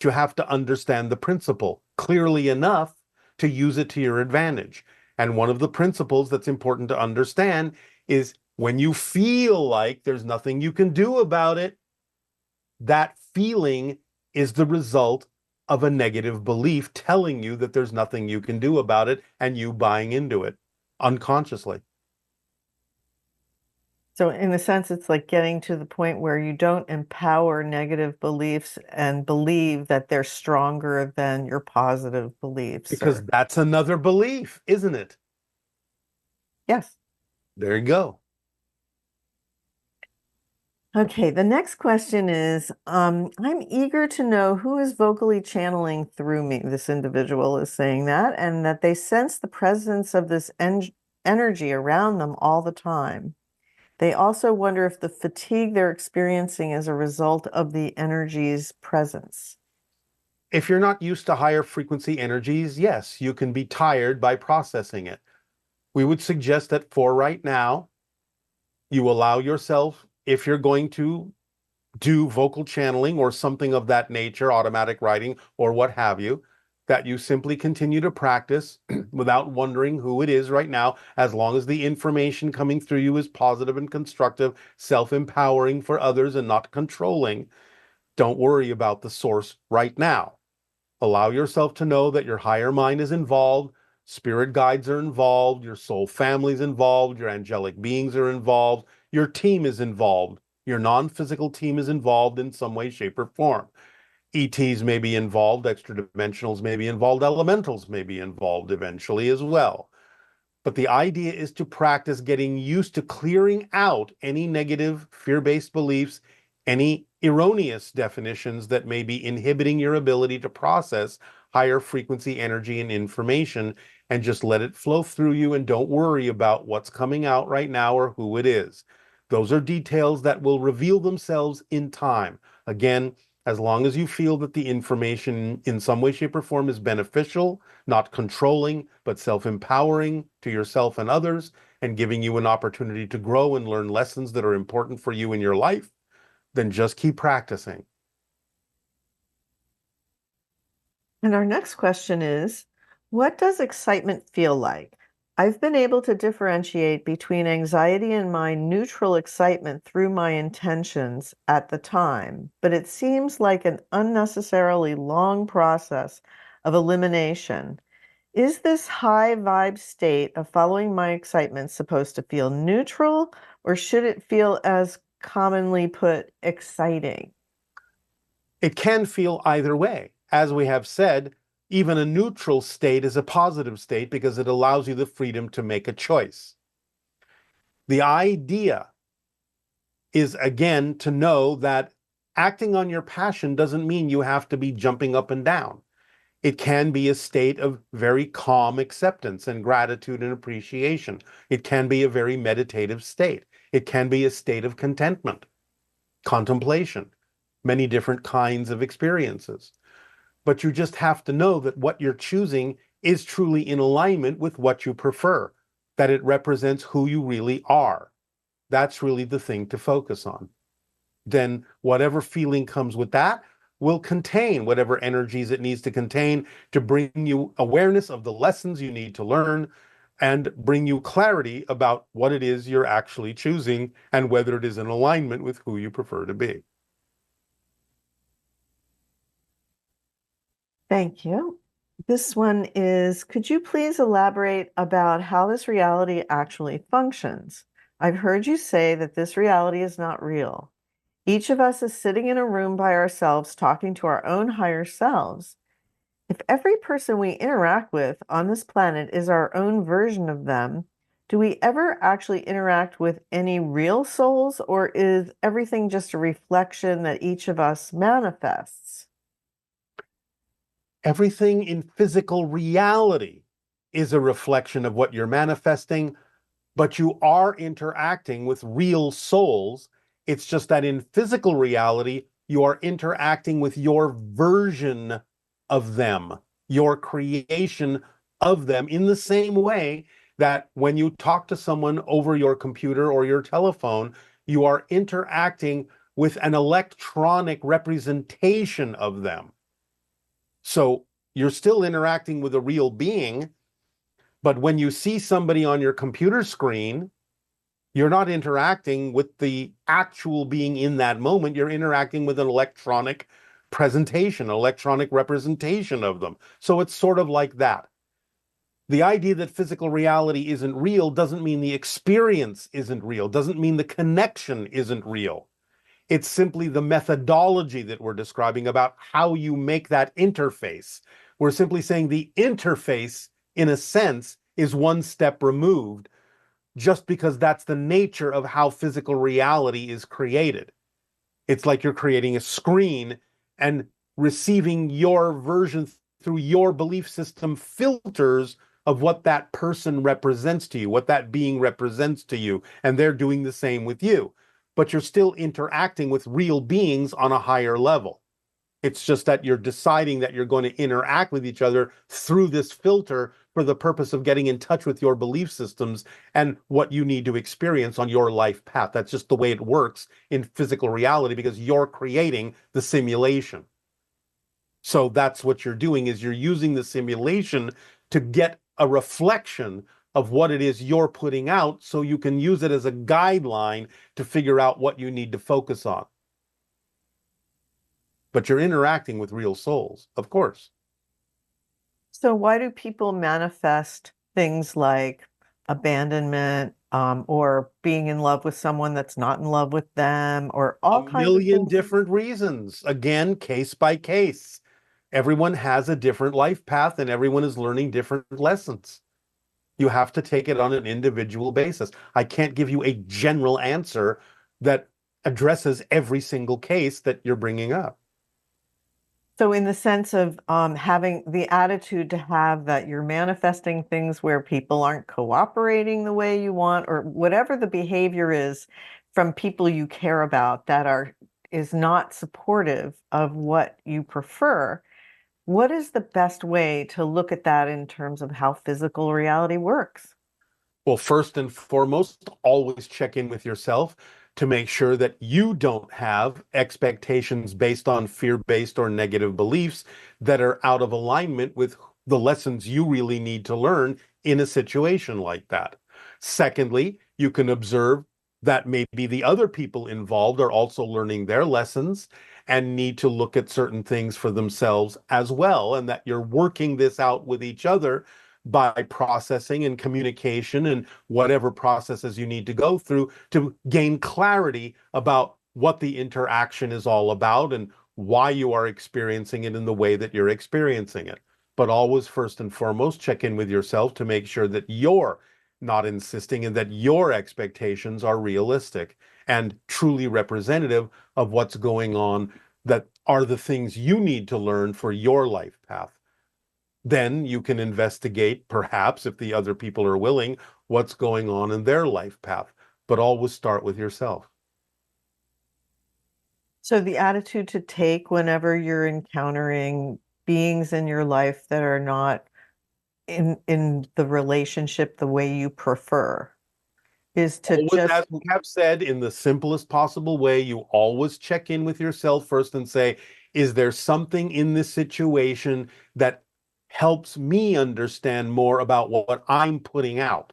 You have to understand the principle clearly enough to use it to your advantage. And one of the principles that's important to understand is when you feel like there's nothing you can do about it, that feeling is the result of a negative belief telling you that there's nothing you can do about it and you buying into it unconsciously. So, in a sense, it's like getting to the point where you don't empower negative beliefs and believe that they're stronger than your positive beliefs. Because Or, that's another belief, isn't it? yes. There you go. Okay, the next question is I'm eager to know who is vocally channeling through me. This individual is saying that, and that they sense the presence of this energy around them all the time. They also wonder if the fatigue they're experiencing is a result of the energy's presence. If you're not used to higher frequency energies, yes, you can be tired by processing it. We would suggest that for right now, you allow yourself, if you're going to do vocal channeling or something of that nature, automatic writing or what have you, that you simply continue to practice without wondering who it is right now, as long as the information coming through you is positive and constructive, self-empowering for others and not controlling. Don't worry about the source right now. Allow yourself to know that your higher mind is involved, spirit guides are involved, your soul family is involved, your angelic beings are involved, your team is involved, your non-physical team is involved in some way, shape, or form. ETs may be involved, extra dimensionals may be involved, elementals may be involved eventually as well. But the idea is to practice getting used to clearing out any negative fear-based beliefs, any erroneous definitions that may be inhibiting your ability to process higher frequency energy and information, and just let it flow through you and don't worry about what's coming out right now or who it is. Those are details that will reveal themselves in time. Again, as long as you feel that the information in some way, shape, or form is beneficial, not controlling, but self-empowering to yourself and others, and giving you an opportunity to grow and learn lessons that are important for you in your life, then just keep practicing. And our next question is, what does excitement feel like? I've been able to differentiate between anxiety and my neutral excitement through my intentions at the time, but it seems like an unnecessarily long process of elimination. Is this high vibe state of following my excitement supposed to feel neutral, or should it feel, as commonly put, exciting? It can feel either way. As we have said, even a neutral state is a positive state because it allows you the freedom to make a choice. The idea is, again, to know that acting on your passion doesn't mean you have to be jumping up and down. It can be a state of very calm acceptance and gratitude and appreciation. It can be a very meditative state. It can be a state of contentment, contemplation, many different kinds of experiences. But you just have to know that what you're choosing is truly in alignment with what you prefer, that it represents who you really are. That's really the thing to focus on. Then whatever feeling comes with that will contain whatever energies it needs to contain to bring you awareness of the lessons you need to learn and bring you clarity about what it is you're actually choosing and whether it is in alignment with who you prefer to be. Thank you. This one is, could you please elaborate about how this reality actually functions? I've heard you say that this reality is not real. Each of us is sitting in a room by ourselves talking to our own higher selves. If every person we interact with on this planet is our own version of them, do we ever actually interact with any real souls, or is everything just a reflection that each of us manifests? Everything in physical reality is a reflection of what you're manifesting, but you are interacting with real souls. It's just that in physical reality, you are interacting with your version of them, your creation of them, in the same way that when you talk to someone over your computer or your telephone, you are interacting with an electronic representation of them. So you're still interacting with a real being, but when you see somebody on your computer screen, you're not interacting with the actual being in that moment. You're interacting with an electronic presentation, electronic representation of them. So it's sort of like that. The idea that physical reality isn't real doesn't mean the experience isn't real, doesn't mean the connection isn't real. It's simply the methodology that we're describing about how you make that interface. We're simply saying the interface, in a sense, is one step removed, just because that's the nature of how physical reality is created. It's like you're creating a screen and receiving your version through your belief system filters of what that person represents to you, what that being represents to you, and they're doing the same with you. But you're still interacting with real beings on a higher level. It's just that you're deciding that you're going to interact with each other through this filter for the purpose of getting in touch with your belief systems and what you need to experience on your life path. That's just the way it works in physical reality because you're creating the simulation. So that's what you're doing is you're using the simulation to get a reflection of what it is you're putting out so you can use it as a guideline to figure out what you need to focus on. But you're interacting with real souls, of course. So why do people manifest things like abandonment, or being in love with someone that's not in love with them, or A all kinds of million things? different reasons. Again, case by case. Everyone has a different life path and everyone is learning different lessons. You have to take it on an individual basis. I can't give you a general answer that addresses every single case that you're bringing up. So in the sense of having the attitude to have that you're manifesting things where people aren't cooperating the way you want, or whatever the behavior is from people you care about that are is not supportive of what you prefer, what is the best way to look at that in terms of how physical reality works? Well, first and foremost, always check in with yourself to make sure that you don't have expectations based on fear-based or negative beliefs that are out of alignment with the lessons you really need to learn in a situation like that. Secondly, you can observe that maybe the other people involved are also learning their lessons and need to look at certain things for themselves as well, and that you're working this out with each other by processing and communication and whatever processes you need to go through to gain clarity about what the interaction is all about and why you are experiencing it in the way that you're experiencing it. But always, first and foremost, check in with yourself to make sure that you're not insisting and that your expectations are realistic and truly representative of what's going on, that are the things you need to learn for your life path. Then you can investigate, perhaps, if the other people are willing, what's going on in their life path. But always start with yourself. So the attitude to take whenever you're encountering beings in your life that are not in the relationship the way you prefer is to Always, just as we have said, in the simplest possible way, you always check in with yourself first and say, is there something in this situation that helps me understand more about what I'm putting out?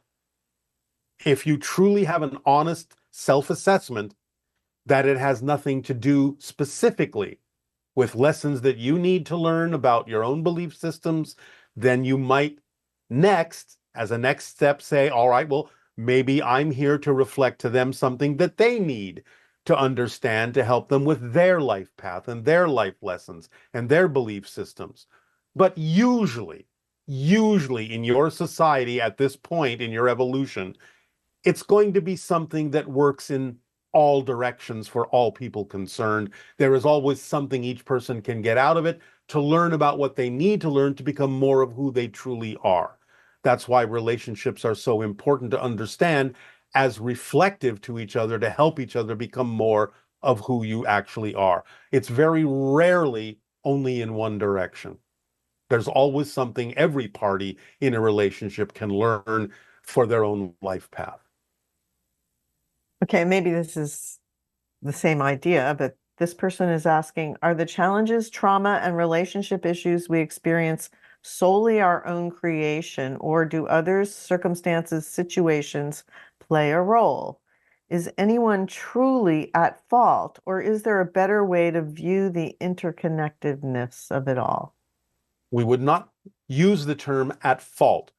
If you truly have an honest self-assessment that it has nothing to do specifically with lessons that you need to learn about your own belief systems, then you might next, as a next step, say, all right, well, maybe I'm here to reflect to them something that they need to understand to help them with their life path and their life lessons and their belief systems. But usually in your society at this point in your evolution, it's going to be something that works in all directions for all people concerned. There is always something each person can get out of it to learn about what they need to learn to become more of who they truly are. That's why relationships are so important to understand as reflective to each other to help each other become more of who you actually are. It's very rarely only in one direction. There's always something every party in a relationship can learn for their own life path. okay, maybe this is the same idea, but This person is asking, are the challenges, trauma, and relationship issues we experience solely our own creation, or do others, circumstances, situations play a role? Is anyone truly at fault, or is there a better way to view the interconnectedness of it all? We would not use the term at fault.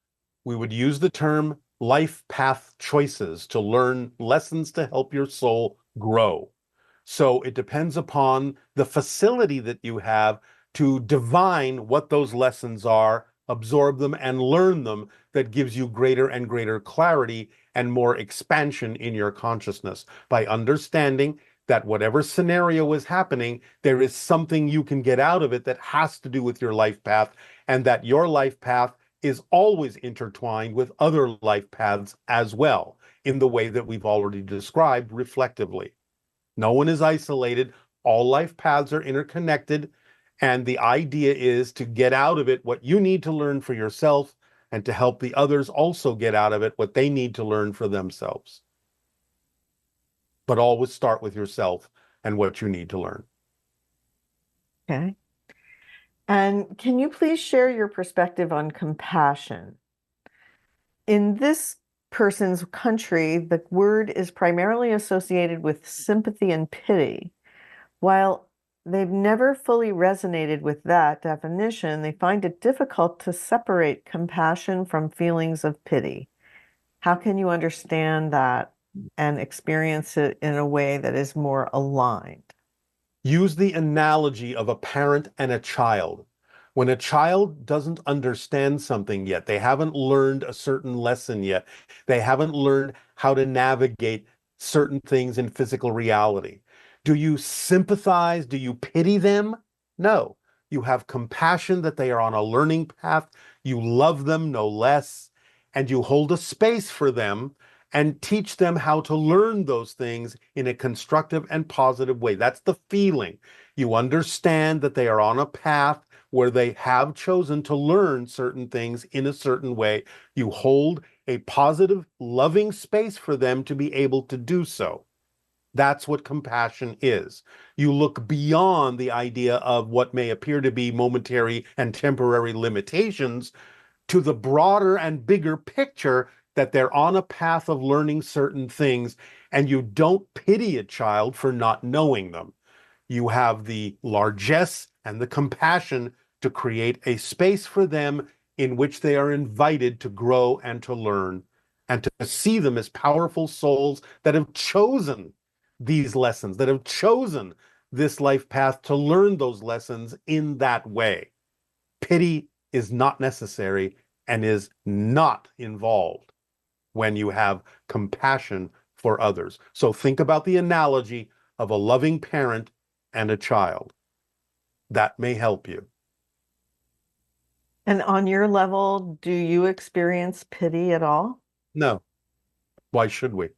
We would use the term life path choices to learn lessons to help your soul grow. So it depends upon the facility that you have to divine what those lessons are, absorb them, and learn them that gives you greater and greater clarity and more expansion in your consciousness by understanding that whatever scenario is happening, there is something you can get out of it that has to do with your life path, and that your life path is always intertwined with other life paths as well, in the way that we've already described reflectively. No one is isolated. All life paths are interconnected. And the idea is to get out of it what you need to learn for yourself and to help the others also get out of it what they need to learn for themselves. But always start with yourself and what you need to learn. Okay. And can you please share your perspective on compassion? In this person's country, the word is primarily associated with sympathy and pity. While they've never fully resonated with that definition, they find it difficult to separate compassion from feelings of pity. How can you understand that and experience it in a way that is more aligned? Use the analogy of a parent and a child. When a child doesn't understand something yet, they haven't learned a certain lesson yet, they haven't learned how to navigate certain things in physical reality. Do you sympathize? Do you pity them? No. You have compassion that they are on a learning path. You love them no less, and you hold a space for them and teach them how to learn those things in a constructive and positive way. That's the feeling. You understand that they are on a path where they have chosen to learn certain things in a certain way. You hold a positive, loving space for them to be able to do so. That's what compassion is. You look beyond the idea of what may appear to be momentary and temporary limitations to the broader and bigger picture that they're on a path of learning certain things, and you don't pity a child for not knowing them. You have the largesse and the compassion to create a space for them in which they are invited to grow and to learn, and to see them as powerful souls that have chosen these lessons, that have chosen this life path to learn those lessons in that way. Pity is not necessary and is not involved when you have compassion for others. So think about the analogy of a loving parent and a child. That may help you. And on your level, do you experience pity at all? No. Why should we?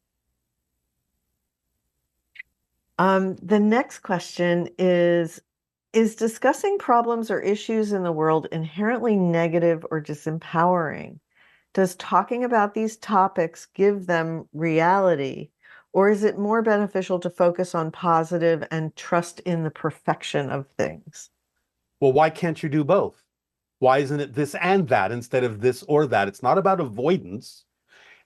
The next question is discussing problems or issues in the world inherently negative or disempowering? Does talking about these topics give them reality, or is it more beneficial to focus on positive and trust in the perfection of things? Well, why can't you do both? Why isn't it this and that instead of this or that? It's not about avoidance.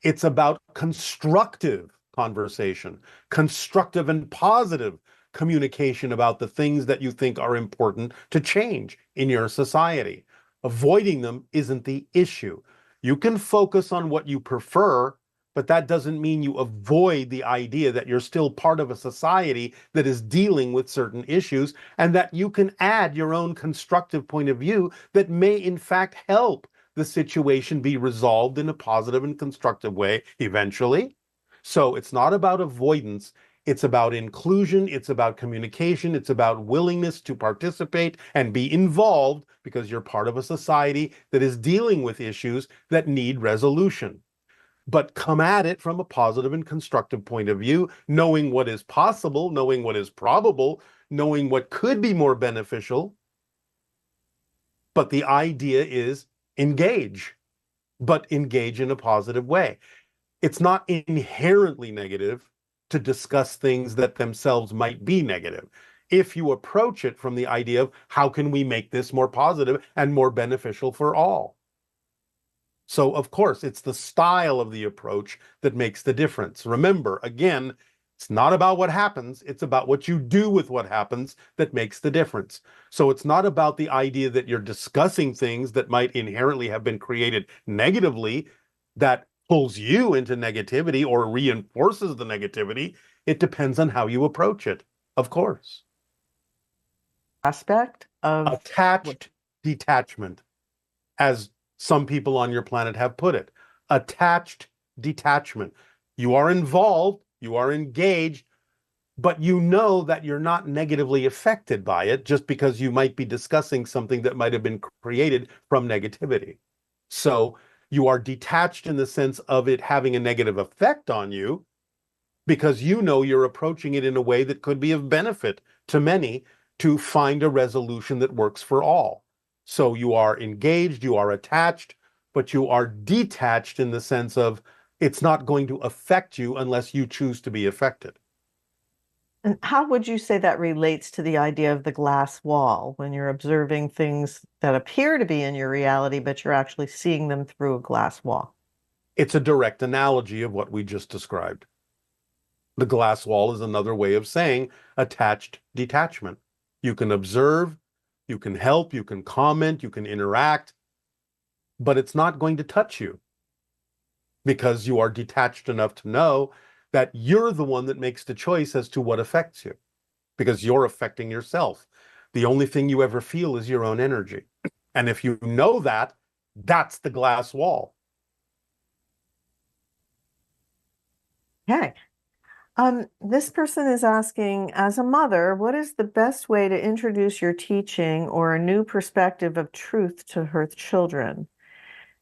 It's about constructive conversation, constructive and positive communication about the things that you think are important to change in your society. Avoiding them isn't the issue. You can focus on what you prefer, but that doesn't mean you avoid the idea that you're still part of a society that is dealing with certain issues, and that you can add your own constructive point of view that may, in fact, help the situation be resolved in a positive and constructive way eventually. So it's not about avoidance. It's about inclusion. It's about communication. It's about willingness to participate and be involved because you're part of a society that is dealing with issues that need resolution. But come at it from a positive and constructive point of view, knowing what is possible, knowing what is probable, knowing what could be more beneficial. But the idea is engage, but engage in a positive way. It's not inherently negative to discuss things that themselves might be negative. if you approach it from the idea of how can we make this more positive and more beneficial for all. So, of course, it's the style of the approach that makes the difference. Remember, again, it's not about what happens, it's about what you do with what happens that makes the difference. So, it's not about the idea that you're discussing things that might inherently have been created negatively that pulls you into negativity or reinforces the negativity. It depends on how you approach it, of course. Aspect of what? Attached detachment, as some people on your planet have put it. Attached detachment. You are involved, you are engaged, but you know that you're not negatively affected by it just because you might be discussing something that might have been created from negativity. So you are detached in the sense of it having a negative effect on you because you know you're approaching it in a way that could be of benefit to many to find a resolution that works for all. So you are engaged, you are attached, but you are detached in the sense of it's not going to affect you unless you choose to be affected. And how would you say that relates to the idea of the glass wall when you're observing things that appear to be in your reality, but you're actually seeing them through a glass wall? It's a direct analogy of what we just described. The glass wall is another way of saying attached detachment. You can observe, you can help, you can comment, you can interact, but it's not going to touch you because you are detached enough to know that you're the one that makes the choice as to what affects you because you're affecting yourself. The only thing you ever feel is your own energy. And if you know that, that's the glass wall. Okay. This person is asking, as a mother, what is the best way to introduce your teaching or a new perspective of truth to her children?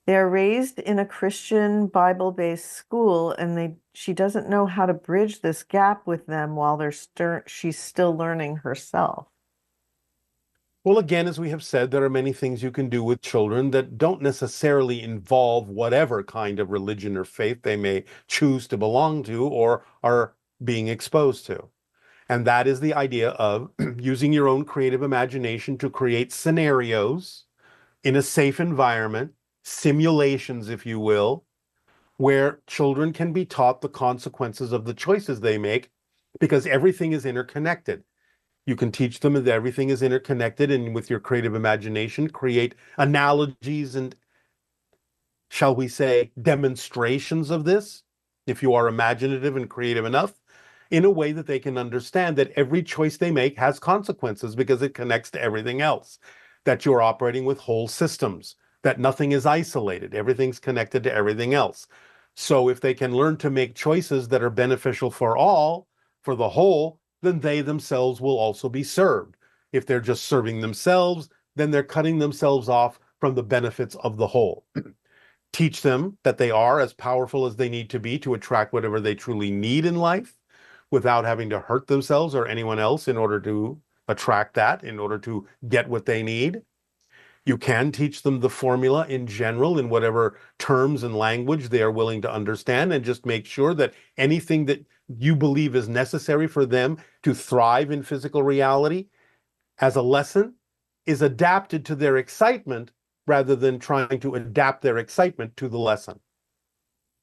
They are raised in a Christian Bible-based school, and she doesn't know how to bridge this gap with them while she's still learning herself. Well, again, as we have said, there are many things you can do with children that don't necessarily involve whatever kind of religion or faith they may choose to belong to or are being exposed to. And that is the idea of using your own creative imagination to create scenarios in a safe environment, simulations, if you will, where children can be taught the consequences of the choices they make because everything is interconnected. You can teach them that everything is interconnected and with your creative imagination, create analogies and, shall we say, demonstrations of this, if you are imaginative and creative enough, in a way that they can understand that every choice they make has consequences because it connects to everything else, that you're operating with whole systems, that nothing is isolated, everything's connected to everything else. So if they can learn to make choices that are beneficial for all, for the whole, then they themselves will also be served. If they're just serving themselves, then they're cutting themselves off from the benefits of the whole. Teach them that they are as powerful as they need to be to attract whatever they truly need in life without having to hurt themselves or anyone else in order to attract that, in order to get what they need. You can teach them the formula in general in whatever terms and language they are willing to understand, and just make sure that anything that you believe is necessary for them to thrive in physical reality as a lesson is adapted to their excitement rather than trying to adapt their excitement to the lesson.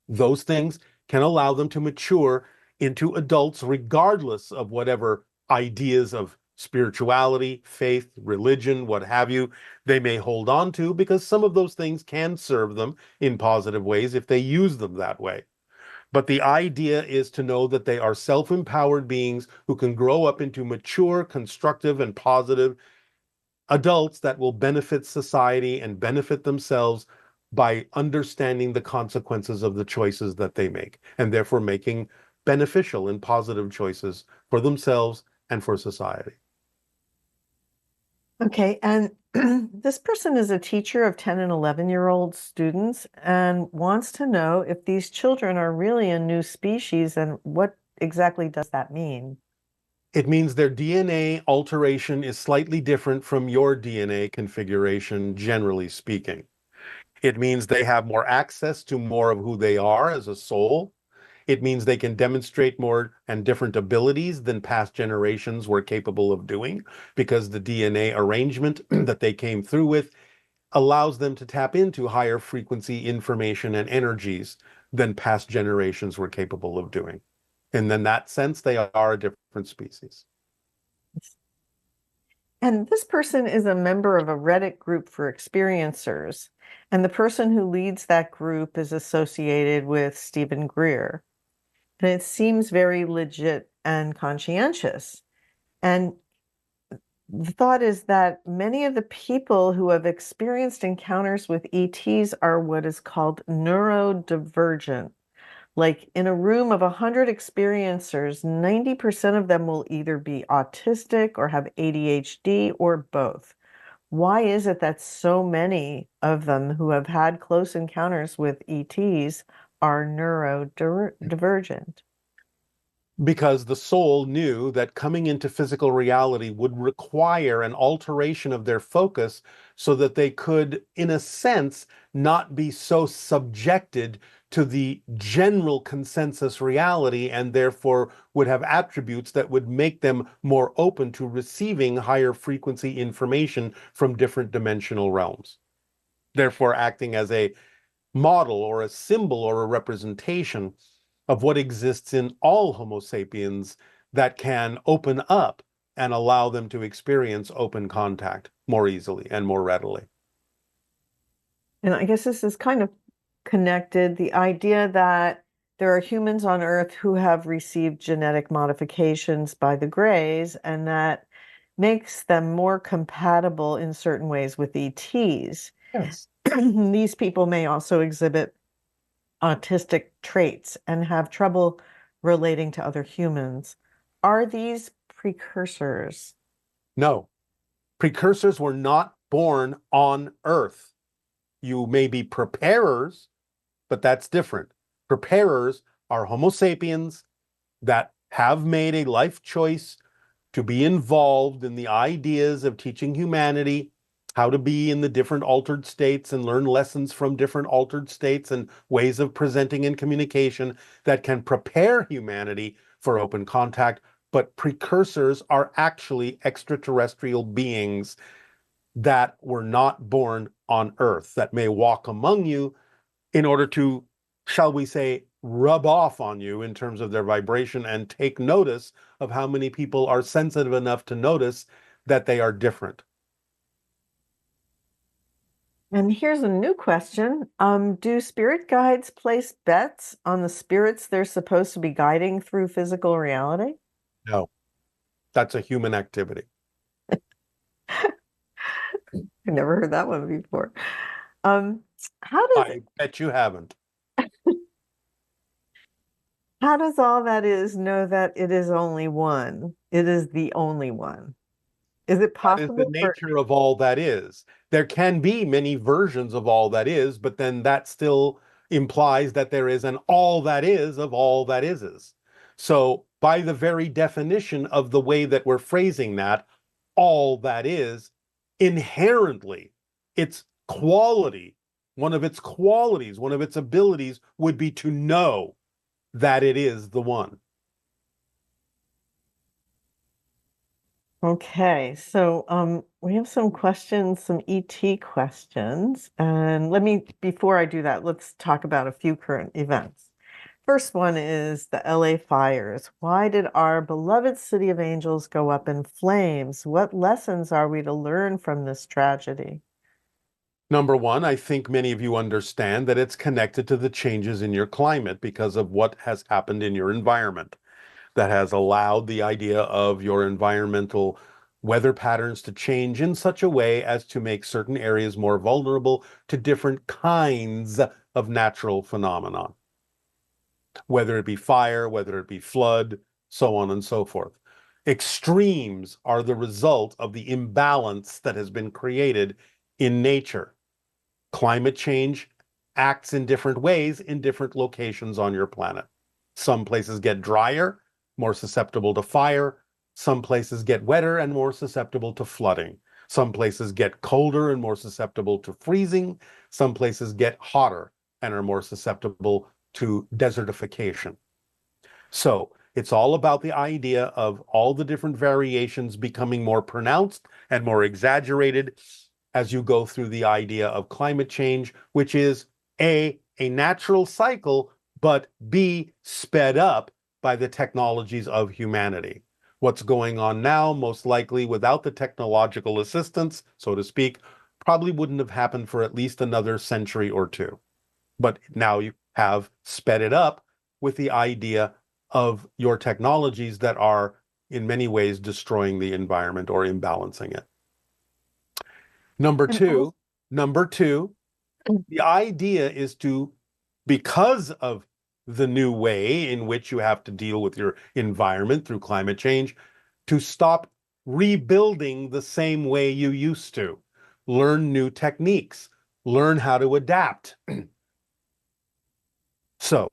Those things can allow them to mature into adults regardless of whatever ideas of spirituality, faith, religion, what have you, they may hold on to, because some of those things can serve them in positive ways if they use them that way. But the idea is to know that they are self-empowered beings who can grow up into mature, constructive, and positive adults that will benefit society and benefit themselves by understanding the consequences of the choices that they make, and therefore making beneficial and positive choices for themselves and for society. Okay, and this person is a teacher of 10 and 11-year-old students and wants to know if these children are really a new species and what exactly does that mean? It means their DNA alteration is slightly different from your DNA configuration, generally speaking. It means they have more access to more of who they are as a soul. It means they can demonstrate more and different abilities than past generations were capable of doing, because the DNA arrangement that they came through with allows them to tap into higher frequency information and energies than past generations were capable of doing. And in that sense, they are a different species. And this person is a member of a Reddit group for experiencers. And the person who leads that group is associated with Stephen Greer. And it seems very legit and conscientious. And the thought is that many of the people who have experienced encounters with ETs are what is called neurodivergent. Like in a room of 100 experiencers, 90% of them will either be autistic or have ADHD or both. Why is it that so many of them who have had close encounters with ETs are neurodivergent? Because the soul knew that coming into physical reality would require an alteration of their focus so that they could, in a sense, not be so subjected to the general consensus reality, and therefore would have attributes that would make them more open to receiving higher frequency information from different dimensional realms, therefore acting as a model or a symbol or a representation of what exists in all Homo sapiens that can open up and allow them to experience open contact more easily and more readily. And I guess this is kind of connected. The idea that there are humans on Earth who have received genetic modifications by the Greys, and that makes them more compatible in certain ways with ETs. Yes. These people may also exhibit autistic traits and have trouble relating to other humans. Are these precursors? No, precursors were not born on Earth. You may be preparers, but that's different. Preparers are Homo sapiens that have made a life choice to be involved in the ideas of teaching humanity how to be in the different altered states and learn lessons from different altered states and ways of presenting and communication that can prepare humanity for open contact. But precursors are actually extraterrestrial beings that were not born on Earth, that may walk among you in order to, shall we say, rub off on you in terms of their vibration and take notice of how many people are sensitive enough to notice that they are different. And here's a new question. Do spirit guides place bets on the spirits they're supposed to be guiding through physical reality? No, that's a human activity. I've never heard that one before. Um, how does I bet you haven't. how does all that is know that it is only one? It is the only one. Is it That is the possible for nature of all that is. There can be many versions of all that is, but then that still implies that there is an all that is of all that is. So, by the very definition of the way that we're phrasing that, all that is, inherently, its quality, one of its qualities, one of its abilities would be to know that it is the one. Okay, so we have some questions, some ET questions. And before I do that, let's talk about a few current events. First one is the LA fires. Why did our beloved City of Angels go up in flames? What lessons are we to learn from this tragedy? Number one, I think many of you understand that it's connected to the changes in your climate because of what has happened in your environment that has allowed the idea of your environmental weather patterns to change in such a way as to make certain areas more vulnerable to different kinds of natural phenomenon, whether it be fire, whether it be flood, so on and so forth. Extremes are the result of the imbalance that has been created in nature. Climate change acts in different ways in different locations on your planet. Some places get drier, more susceptible to fire. Some places get wetter and more susceptible to flooding. Some places get colder and more susceptible to freezing. Some places get hotter and are more susceptible to desertification. So it's all about the idea of all the different variations becoming more pronounced and more exaggerated as you go through the idea of climate change, which is a natural cycle, but B, sped up by the technologies of humanity. What's going on now, most likely without the technological assistance, so to speak, probably wouldn't have happened for at least another century or two. But now you have sped it up with the idea of your technologies that are in many ways destroying the environment or imbalancing it. Number And also, two, number two, the idea is to, because of the new way in which you have to deal with your environment through climate change, to stop rebuilding the same way you used to. Learn new techniques, learn how to adapt. So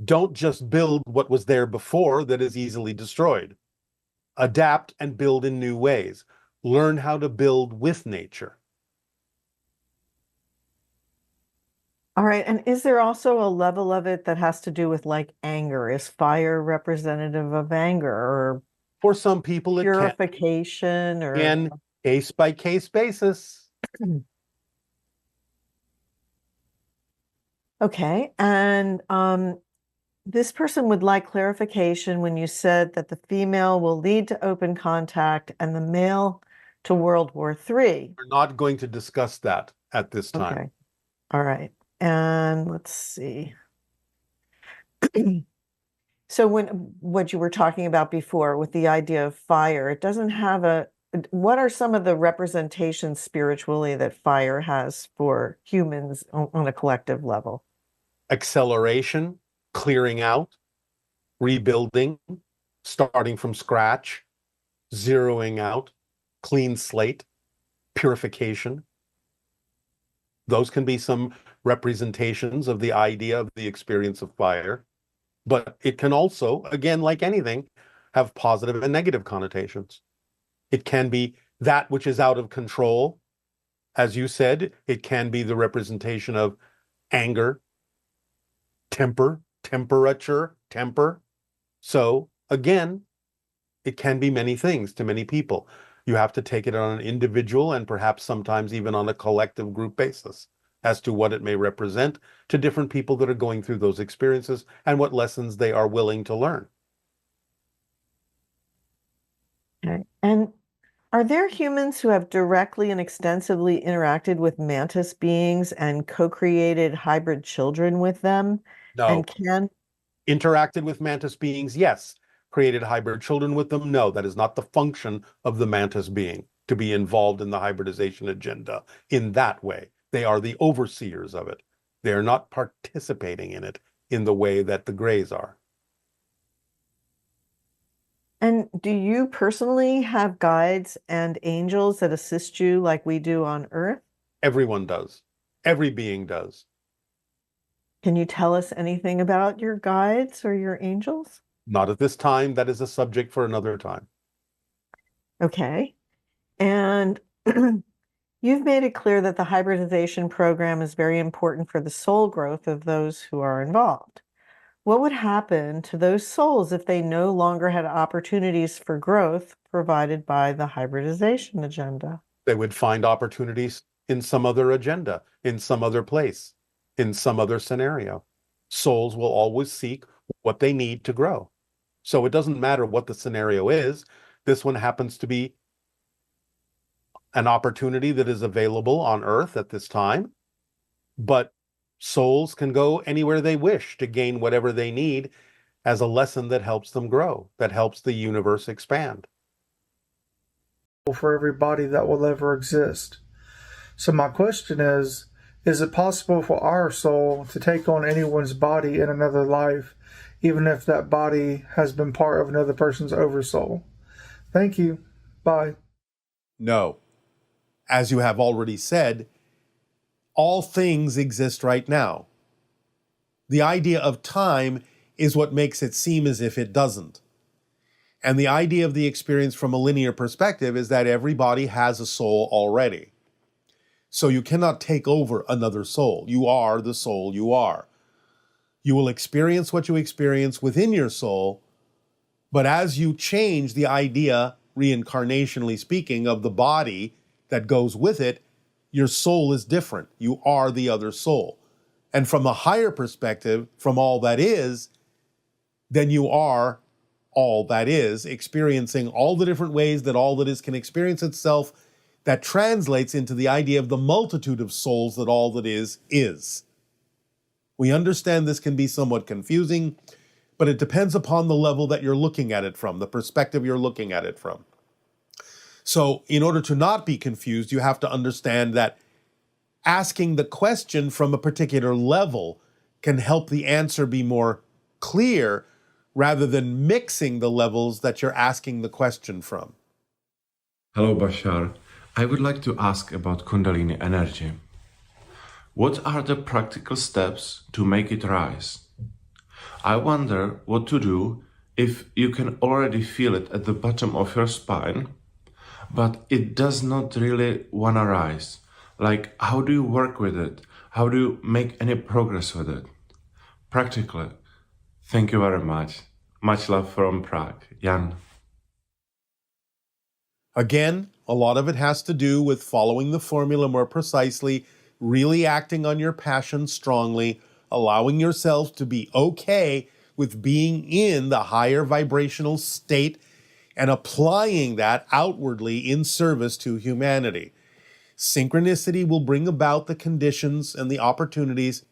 don't just build what was there before that is easily destroyed. Adapt and build in new ways. Learn how to build with nature. all right. And is there also a level of it that has to do with like anger? Is fire representative of anger or For some people, it can purification be or on case by case basis. okay. And this person would like clarification when you said that the female will lead to open contact and the male to World War III. We're not going to discuss that at this time. Okay. All right. And let's see. So when what you were talking about before with the idea of fire, it doesn't have what are some of the representations spiritually that fire has for humans on a collective level? Acceleration, clearing out, rebuilding, starting from scratch, zeroing out, clean slate, purification. Those can be some representations of the idea of the experience of fire. But it can also, again, like anything, have positive and negative connotations. It can be that which is out of control. As you said, it can be the representation of anger, temperature, temper. So again, it can be many things to many people. You have to take it on an individual and perhaps sometimes even on a collective group basis as to what it may represent to different people that are going through those experiences and what lessons they are willing to learn. Okay. And are there humans who have directly and extensively interacted with mantis beings and co-created hybrid children with them? No. And can Interacted with mantis beings, yes. Created hybrid children with them, no. That is not the function of the mantis being to be involved in the hybridization agenda in that way. They are the overseers of it. They are not participating in it in the way that the grays are. and do you personally have guides and angels that assist you like we do on Earth? Everyone does. Every being does. Can you tell us anything about your guides or your angels? Not at this time. That is a subject for another time. Okay. And you've made it clear that the hybridization program is very important for the soul growth of those who are involved. What would happen to those souls if they no longer had opportunities for growth provided by the hybridization agenda? They would find opportunities in some other agenda, in some other place, in some other scenario. Souls will always seek what they need to grow. So it doesn't matter what the scenario is. This one happens to be an opportunity that is available on Earth at this time, but souls can go anywhere they wish to gain whatever they need as a lesson that helps them grow, that helps the universe expand. For every body that will ever exist. So my question is it possible for our soul to take on anyone's body in another life, even if that body has been part of another person's oversoul? Thank you. Bye. No. As you have already said, all things exist right now. The idea of time is what makes it seem as if it doesn't. And the idea of the experience from a linear perspective is that everybody has a soul already. So you cannot take over another soul. You are the soul you are. You will experience what you experience within your soul, but as you change the idea, reincarnationally speaking, of the body that goes with it, your soul is different. You are the other soul. And from a higher perspective, from all that is, then you are all that is, experiencing all the different ways that all that is can experience itself. That translates into the idea of the multitude of souls that all that is is. We understand this can be somewhat confusing, but it depends upon the level that you're looking at it from, the perspective you're looking at it from. So in order to not be confused, you have to understand that asking the question from a particular level can help the answer be more clear rather than mixing the levels that you're asking the question from. Hello, Bashar. I would like to ask about Kundalini energy. What are the practical steps to make it rise? I wonder what to do if you can already feel it at the bottom of your spine, but it does not really want to rise. Like, how do you work with it? How do you make any progress with it? Practically. Thank you very much. Much love from Prague. Jan. Again, a lot of it has to do with following the formula more precisely, really acting on your passion strongly, allowing yourself to be okay with being in the higher vibrational state and applying that outwardly in service to humanity. Synchronicity will bring about the conditions and the opportunities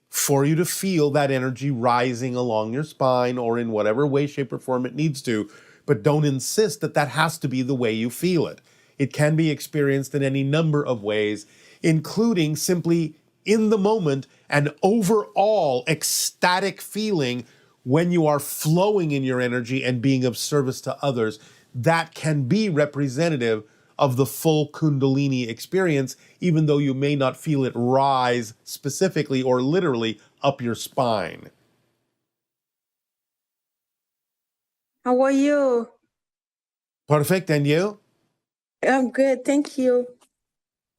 for you to feel that energy rising along your spine or in whatever way, shape, or form it needs to, but don't insist that that has to be the way you feel it. It can be experienced in any number of ways, including simply in the moment an overall ecstatic feeling when you are flowing in your energy and being of service to others. That can be representative of the full Kundalini experience, even though you may not feel it rise specifically or literally up your spine. How are you? Perfect, and you? I'm good, thank you.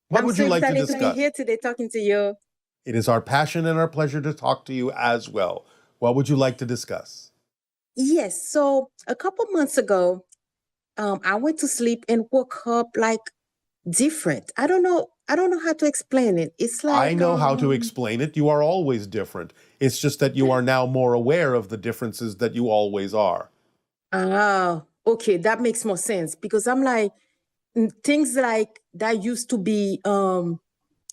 What I'm would so you like to excited to be discuss? here today talking to you. It is our passion and our pleasure to talk to you as well. What would you like to discuss? Yes, so a couple months ago, I went to sleep and woke up like different. I don't know how to explain it. It's I like know how to explain it. You are always different. It's just that you are now more aware of the differences that you always are. Okay, that makes more sense because I'm like things like that used to be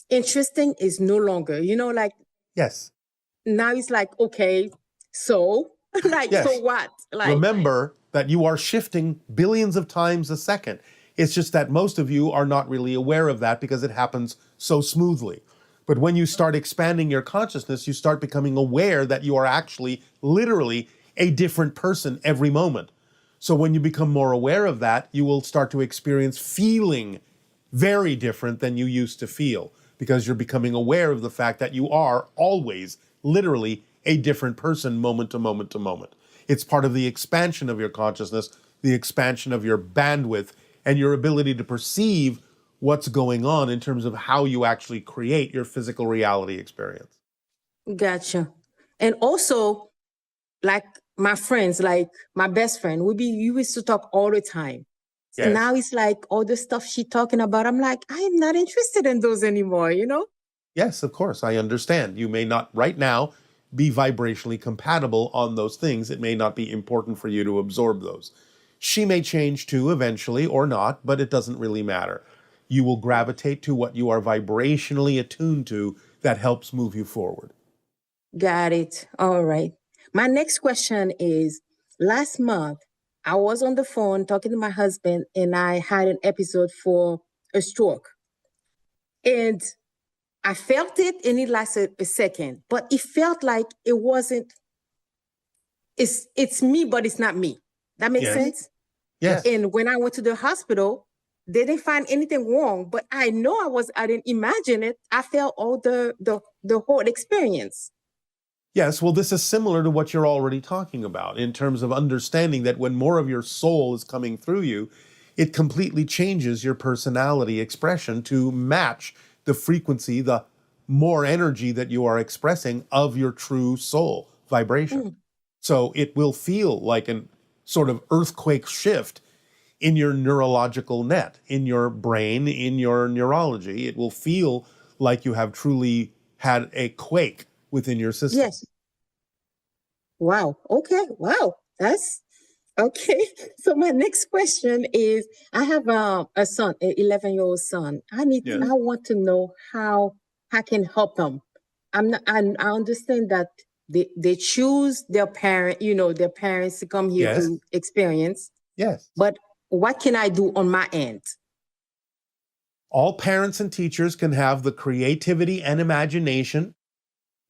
interesting is no longer, like Yes. now it's like, okay, so like Yes. so what? Like Remember that you are shifting billions of times a second. It's just that most of you are not really aware of that because it happens so smoothly. But when you start expanding your consciousness, you start becoming aware that you are actually literally a different person every moment. So when you become more aware of that, you will start to experience feeling very different than you used to feel because you're becoming aware of the fact that you are always literally a different person moment to moment to moment. It's part of the expansion of your consciousness, the expansion of your bandwidth, and your ability to perceive what's going on in terms of how you actually create your physical reality experience. Gotcha. And also, like my friends, like my best friend, you used to talk all the time. Yes. Now it's like all the stuff she talking about. I'm like, I am not interested in those anymore. Yes, of course, I understand. You may not right now be vibrationally compatible on those things. It may not be important for you to absorb those. She may change too eventually or not, but it doesn't really matter. You will gravitate to what you are vibrationally attuned to that helps move you forward. Got it. All right. My next question is, last month, I was on the phone talking to my husband and I had an episode for a stroke. And I felt it and it lasted a second, but it felt like it wasn't, it's me, but it's not me. That makes Yes. sense? Yes. And when I went to the hospital, they didn't find anything wrong, but I know I didn't imagine it. I felt all the whole experience. Yes, well, this is similar to what you're already talking about in terms of understanding that when more of your soul is coming through you, it completely changes your personality expression to match the frequency, the more energy that you are expressing of your true soul, vibration. So it will feel like an sort of earthquake shift in your neurological net, in your brain, in your neurology. It will feel like you have truly had a quake within your system. Yes. Wow. Okay. Wow. That's okay. So my next question is, I have a son, an 11-year-old son. Yes. I want to know how I can help them. I understand that they choose their their parents to come here Yes. to experience. Yes. But what can I do on my end? All parents and teachers can have the creativity and imagination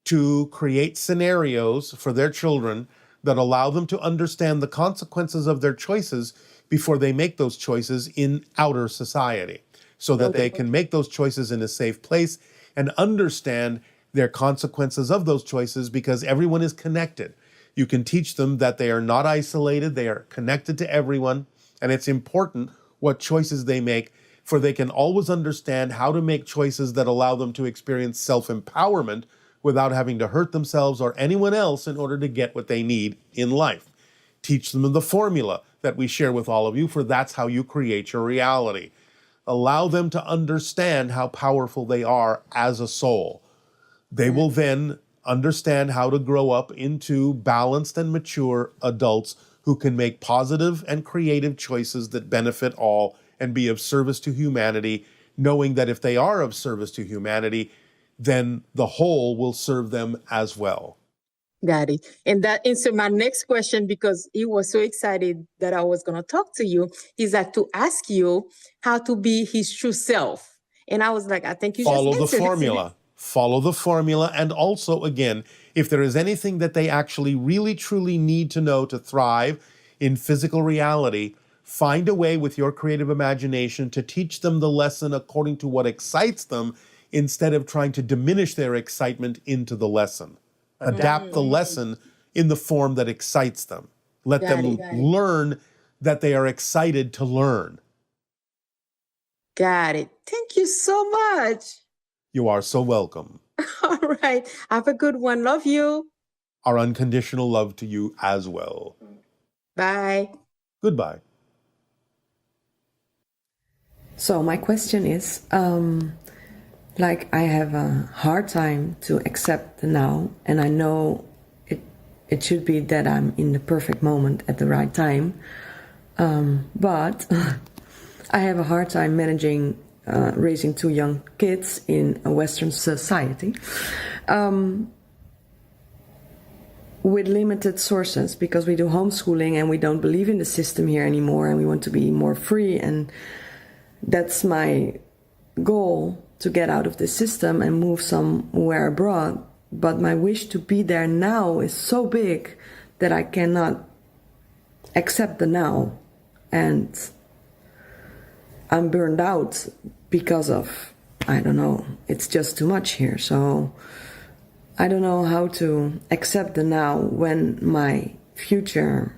to create scenarios for their children that allow them to understand the consequences of their choices before they make those choices in outer society, so that they can make those choices in a safe place and understand their consequences of those choices, because everyone is connected. You can teach them that they are not isolated, they are connected to everyone, and it's important what choices they make, for they can always understand how to make choices that allow them to experience self-empowerment without having to hurt themselves or anyone else in order to get what they need in life. Teach them the formula that we share with all of you, for that's how you create your reality. Allow them to understand how powerful they are as a soul. They will then understand how to grow up into balanced and mature adults who can make positive and creative choices that benefit all and be of service to humanity, knowing that if they are of service to humanity, then the whole will serve them as well. Got it. And that answered my next question, because he was so excited that I was going to talk to you. He's like, to ask you how to be his true self. And I was like, I think you Follow just the answered it. formula. Follow the formula. And also, again, if there is anything that they actually really, truly need to know to thrive in physical reality, find a way with your creative imagination to teach them the lesson according to what excites them, instead of trying to diminish their excitement into the lesson. Adapt the lesson in the form that excites them. Let them learn that they are excited to learn. Got it. Thank you so much. You are so welcome. All right. Have a good one. Love you. Our unconditional love to you as well. Bye. Goodbye. So my question is, I have a hard time to accept the now, and I know it should be that I'm in the perfect moment at the right time, but I have a hard time managing raising two young kids in a Western society with limited sources, because we do homeschooling and we don't believe in the system here anymore, and we want to be more free, and that's my goal, to get out of this system and move somewhere abroad. But my wish to be there now is so big that I cannot accept the now, and I'm burned out because of, I don't know, it's just too much here. So I don't know how to accept the now when my future,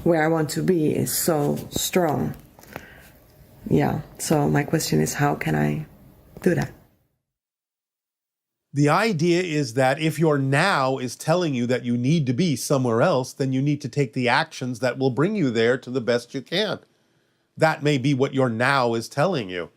where I want to be, is so strong. Yeah, so my question is, how can I do that? The idea is that if your now is telling you that you need to be somewhere else, then you need to take the actions that will bring you there to the best you can. That may be what your now is telling you.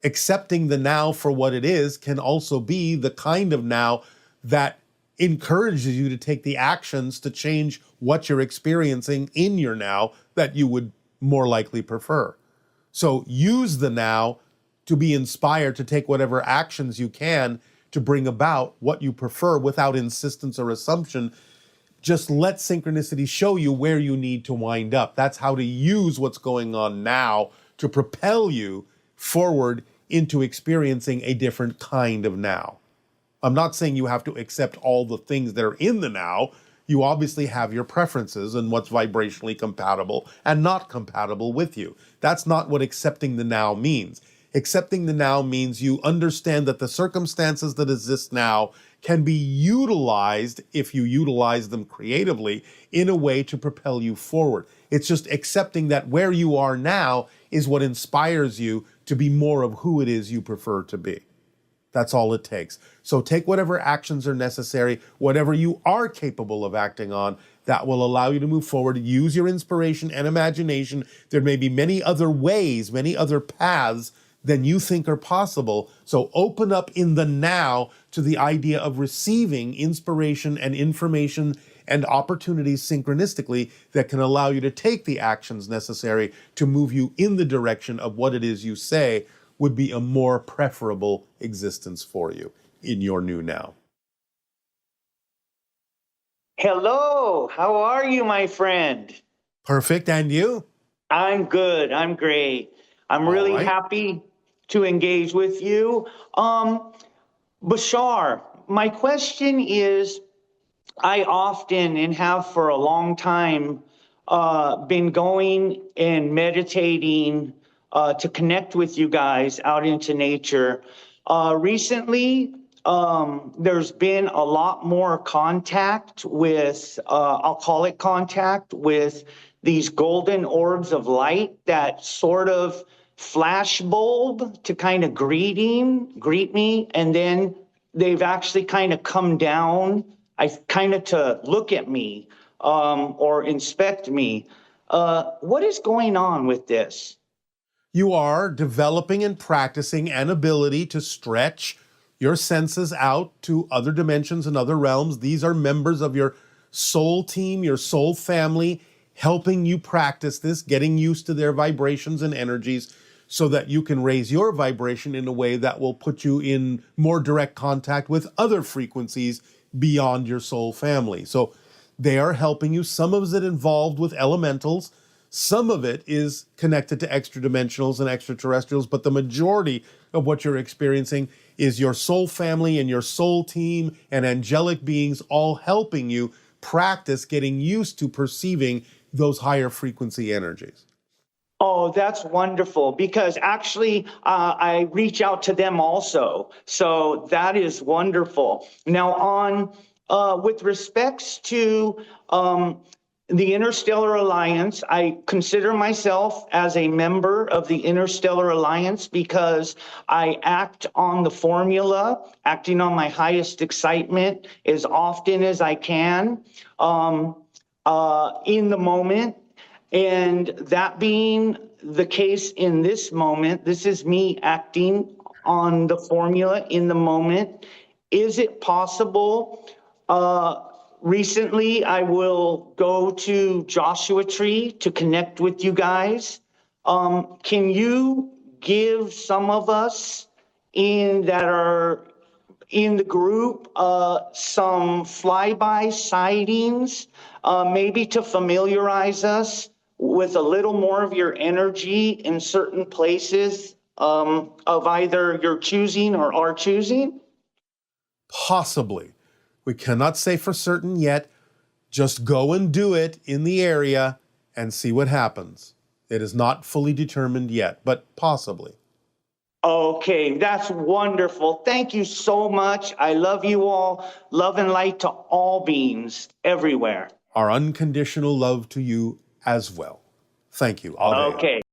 Accepting the now for what it is can also be the kind of now that encourages you to take the actions to change what you're experiencing in your now that you would more likely prefer. So use the now to be inspired to take whatever actions you can to bring about what you prefer without insistence or assumption. Just let synchronicity show you where you need to wind up. That's how to use what's going on now to propel you forward into experiencing a different kind of now. I'm not saying you have to accept all the things that are in the now. You obviously have your preferences and what's vibrationally compatible and not compatible with you. That's not what accepting the now means. Accepting the now means you understand that the circumstances that exist now can be utilized, if you utilize them creatively, in a way to propel you forward. It's just accepting that where you are now is what inspires you to be more of who it is you prefer to be. That's all it takes. So take whatever actions are necessary, whatever you are capable of acting on, that will allow you to move forward. Use your inspiration and imagination. There may be many other ways, many other paths than you think are possible. So open up in the now to the idea of receiving inspiration and information and opportunities synchronistically that can allow you to take the actions necessary to move you in the direction of what it is you say would be a more preferable existence for you in your new now. Hello, how are you, my friend? Perfect. And you? I'm good. I'm great. I'm All really right. happy to engage with you. Bashar, my question is, I often and have for a long time been going and meditating to connect with you guys out into nature. Recently, there's been a lot more contact with, I'll call it contact, with these golden orbs of light that sort of flash bulb to kind of greet me, and then they've actually kind of come down, I kind of to look at me or inspect me. What is going on with this? You are developing and practicing an ability to stretch your senses out to other dimensions and other realms. These are members of your soul team, your soul family, helping you practice this, getting used to their vibrations and energies so that you can raise your vibration in a way that will put you in more direct contact with other frequencies beyond your soul family. So they are helping you. Some of it involved with elementals. Some of it is connected to extra dimensionals and extraterrestrials, but the majority of what you're experiencing is your soul family and your soul team and angelic beings all helping you practice getting used to perceiving those higher frequency energies. Oh, that's wonderful, because actually I reach out to them also. So that is wonderful. Now on with respects to the Interstellar Alliance, I consider myself as a member of the Interstellar Alliance because I act on the formula, acting on my highest excitement as often as I can in the moment. And that being the case in this moment, this is me acting on the formula in the moment. Is it possible? Recently, I will go to Joshua Tree to connect with you guys. Can you give some of us that are in the group some flyby sightings, maybe to familiarize us with a little more of your energy in certain places of either your choosing or our choosing? Possibly. We cannot say for certain yet. Just go and do it in the area and see what happens. It is not fully determined yet, but possibly. Okay, that's wonderful. Thank you so much. I love you all. Love and light to all beings everywhere. Our unconditional love to you as well. Thank you. Ave. Okay.